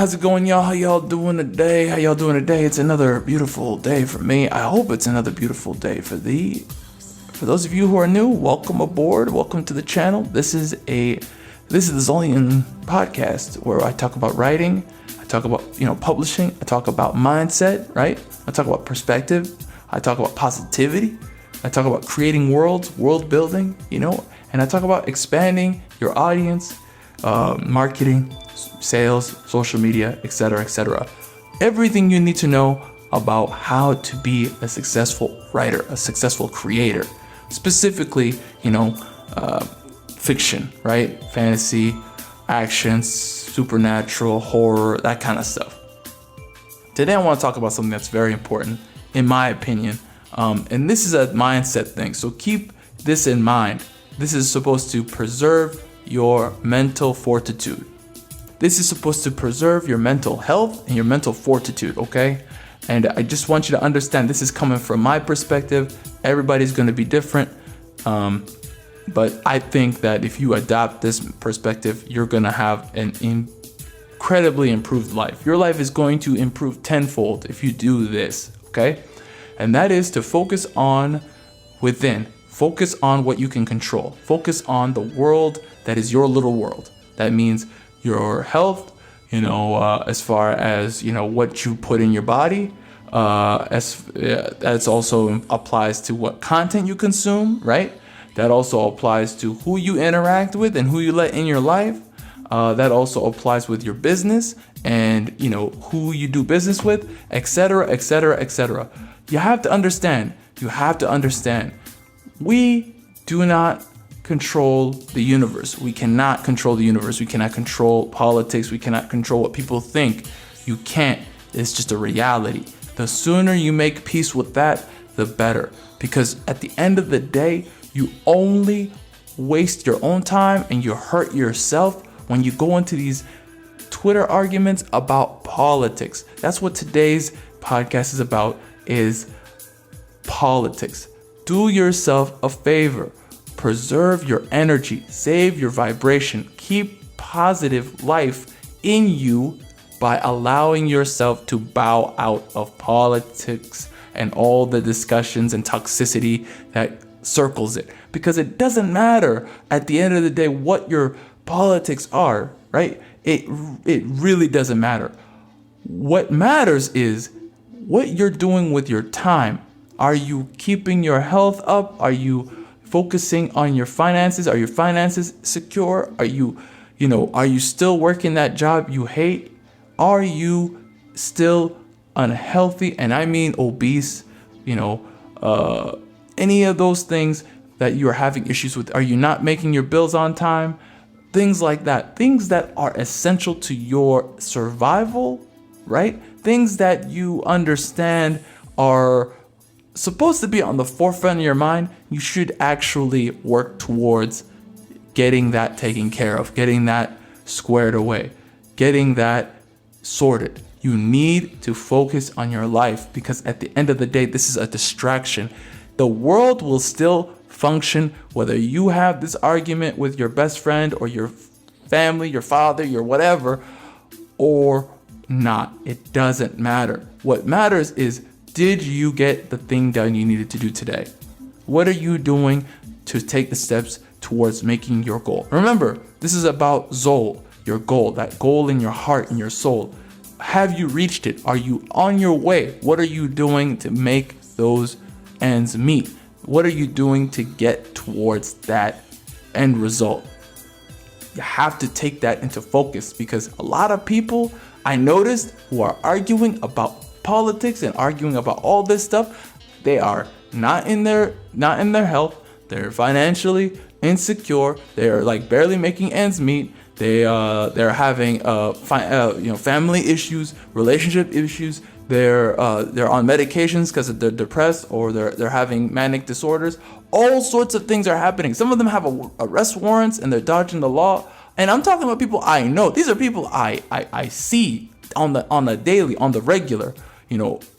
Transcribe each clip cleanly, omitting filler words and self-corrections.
how's it going, y'all? How y'all doing today? It's another beautiful day for me. I hope it's another beautiful day for those of you who are new. Welcome aboard. Welcome to the channel. This is the ZolYin podcast where I talk about writing. I talk about publishing. I talk about mindset. Right. I talk about perspective. I talk about positivity. I talk about creating world building. And I talk about expanding your audience, marketing, sales, social media, etc., etc. Everything you need to know about how to be a successful writer, a successful creator. Specifically, fiction, right? Fantasy, action, supernatural, horror, that kind of stuff. Today I want to talk about something that's very important, in my opinion. And this is a mindset thing. So keep this in mind. This is supposed to preserve your mental fortitude. This is supposed to preserve your mental health and your mental fortitude, okay? And I just want you to understand this is coming from my perspective. Everybody's going to be different. But I think that if you adopt this perspective, you're going to have an incredibly improved life. Your life is going to improve tenfold if you do this, okay? And that is to focus on within. Focus on what you can control. Focus on the world that is your little world. That means your health, as far as, what you put in your body. That also applies to what content you consume, right? That also applies to who you interact with and who you let in your life. That also applies with your business and, who you do business with, etc., etc., etc. You have to understand. We do not control the universe. We cannot control the universe. We cannot control politics. We cannot control what people think. You can't. It's just a reality. The sooner you make peace with that, the better. Because at the end of the day, you only waste your own time and you hurt yourself when you go into these Twitter arguments about politics. That's what today's podcast is about, is politics. Do yourself a favor. Preserve your energy. Save your vibration. Keep positive life in you by allowing yourself to bow out of politics and all the discussions and toxicity that circles it. Because it doesn't matter at the end of the day what your politics are, right? It really doesn't matter. What matters is what you're doing with your time. Are you keeping your health up? Are you focusing on your finances? Are your finances secure? Are you still working that job you hate? Are you still unhealthy? And I mean obese, any of those things that you're having issues with. Are you not making your bills on time? Things like that. Things that are essential to your survival, right? Things that you understand are supposed to be on the forefront of your mind. You should actually work towards getting that taken care of, getting that squared away, getting that sorted. You need to focus on your life because at the end of the day, this is a distraction. The world will still function whether you have this argument with your best friend or your family, your father, your whatever, or not. It doesn't matter. What matters is, did you get the thing done you needed to do today? What are you doing to take the steps towards making your goal? Remember, this is about Zol, your goal, that goal in your heart and your soul. Have you reached it? Are you on your way? What are you doing to make those ends meet? What are you doing to get towards that end result? You have to take that into focus because a lot of people I noticed who are arguing about politics and arguing about all this stuff, they are not in their health. They're financially insecure. They're like barely making ends meet. They're having family issues, relationship issues. They're on medications because they're depressed or they're having manic disorders. All sorts of things are happening. Some of them have arrest warrants and they're dodging the law. And I'm talking about people I know. These are people I see on the daily, on the regular.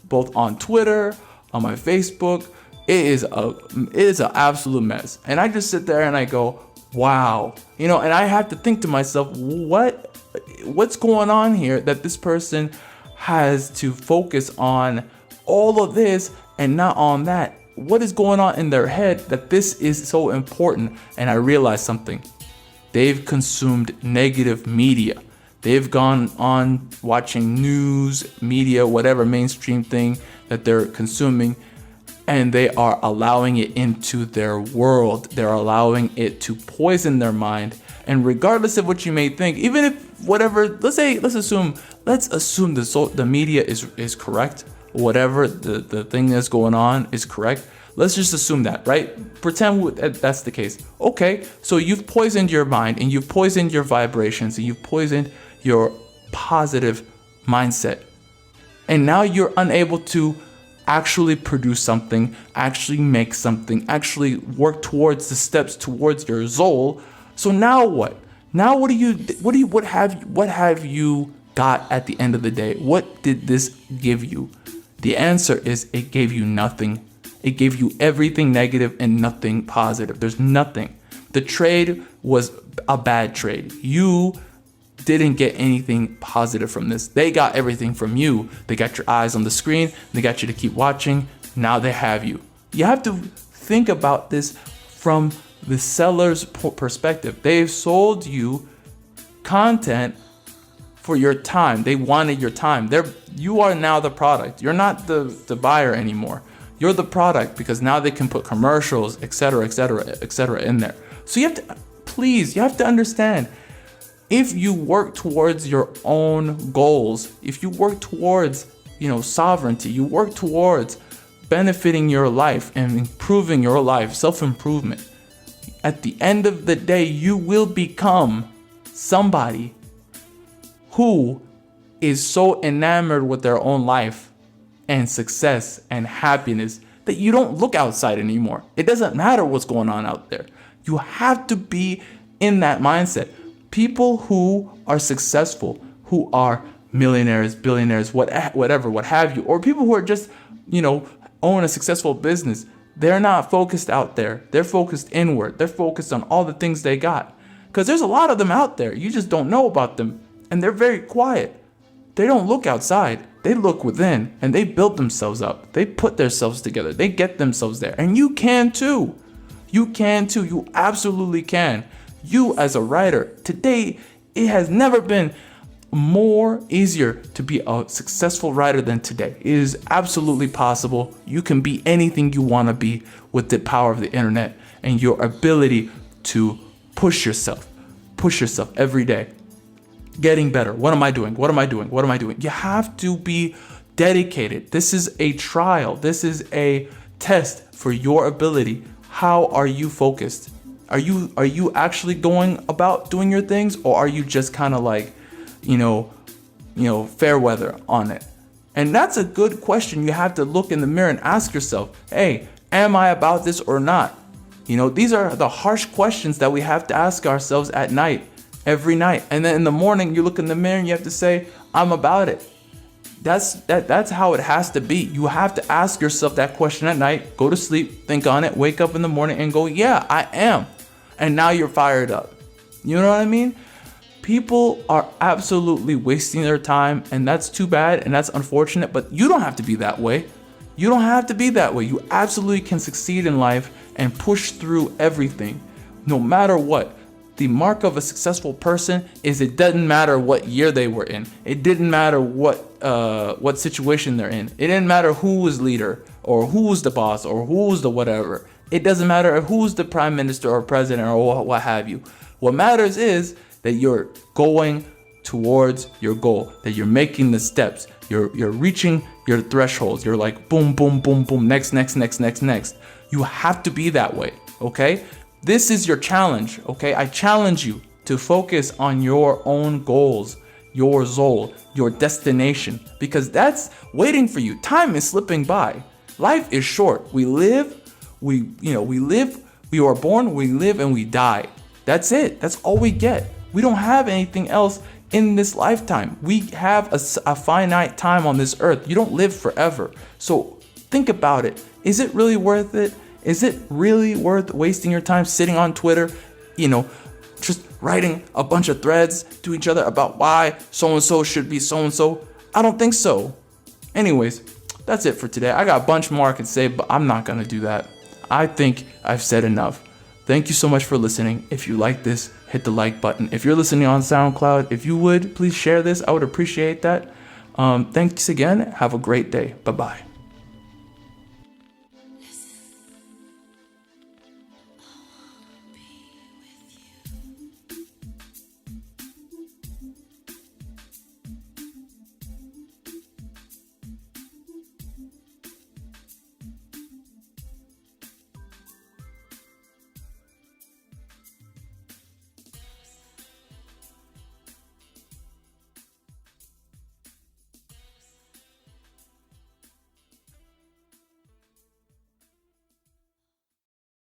Both on Twitter, on my Facebook. It is an absolute mess. And I just sit there and I go, wow. And I have to think to myself, what what's going on here that this person has to focus on all of this and not on that? What is going on in their head that this is so important? And I realized something. They've consumed negative media. They've gone on watching news, media, whatever mainstream thing that they're consuming, and they are allowing it into their world. They're allowing it to poison their mind. And regardless of what you may think, even if whatever, let's assume the media is correct. Whatever the thing that's going on is correct. Let's just assume that, right? Pretend that's the case. Okay, so you've poisoned your mind, and you've poisoned your vibrations, and you've poisoned your positive mindset. And now you're unable to actually produce something, actually make something, actually work towards the steps towards your soul. So now what? Now what have you got at the end of the day? What did this give you? The answer is it gave you nothing. It gave you everything negative and nothing positive. There's nothing. The trade was a bad trade. You didn't get anything positive from this. They got everything from you. They got your eyes on the screen. They got you to keep watching. Now they have you. You have to think about this from the seller's perspective. They've sold you content for your time. They wanted your time. You are now the product. You're not the buyer anymore. You're the product, because now they can put commercials, etc., in there. So you have to understand, if you work towards your own goals, if you work towards, sovereignty, you work towards benefiting your life and improving your life, self-improvement, at the end of the day, you will become somebody who is so enamored with their own life and success and happiness that you don't look outside anymore. It doesn't matter what's going on out there. You have to be in that mindset. People who are successful, who are millionaires, billionaires, whatever, what have you, or people who are just, own a successful business, they're not focused out there. They're focused inward. They're focused on all the things they got. Because there's a lot of them out there. You just don't know about them. And they're very quiet. They don't look outside. They look within, and they build themselves up. They put themselves together. They get themselves there. And you can too. You can too. You absolutely can. You as a writer, today, it has never been more easier to be a successful writer than today. It is absolutely possible. You can be anything you want to be with the power of the internet and your ability to push yourself every day. Getting better. What am I doing? You have to be dedicated. This is a trial. This is a test for your ability. How are you focused? Are you actually going about doing your things, or are you just kind of like, fair weather on it? And that's a good question. You have to look in the mirror and ask yourself, hey, am I about this or not? These are the harsh questions that we have to ask ourselves at night. Every night. And then in the morning, you look in the mirror and you have to say, I'm about it. That's how it has to be. You have to ask yourself that question at night, go to sleep, think on it, wake up in the morning and go, yeah, I am. And now you're fired up. You know what I mean? People are absolutely wasting their time, and that's too bad and that's unfortunate, but you don't have to be that way. You absolutely can succeed in life and push through everything, no matter what. The mark of a successful person is it doesn't matter what year they were in. It didn't matter what situation they're in. It didn't matter who was leader or who was the boss or who was the whatever. It doesn't matter who's the prime minister or president or what have you. What matters is that you're going towards your goal, that you're making the steps, you're reaching your thresholds. You're like boom, boom, boom, boom, next. You have to be that way, okay? This is your challenge, okay? I challenge you to focus on your own goals, your soul, your destination, because that's waiting for you. Time is slipping by. Life is short. We are born, we live, and we die. That's it. That's all we get. We don't have anything else in this lifetime. We have a finite time on this earth. You don't live forever. So think about it. Is it really worth it? Is it really worth wasting your time sitting on Twitter, just writing a bunch of threads to each other about why so-and-so should be so-and-so. I don't think so. Anyways, that's it for today. I got a bunch more I could say, but I'm not gonna do that. I think I've said enough. Thank you so much for listening. If you like this, hit the like button. If you're listening on SoundCloud, if you would, please share this. I would appreciate that. Thanks again. Have a great day. Bye-bye.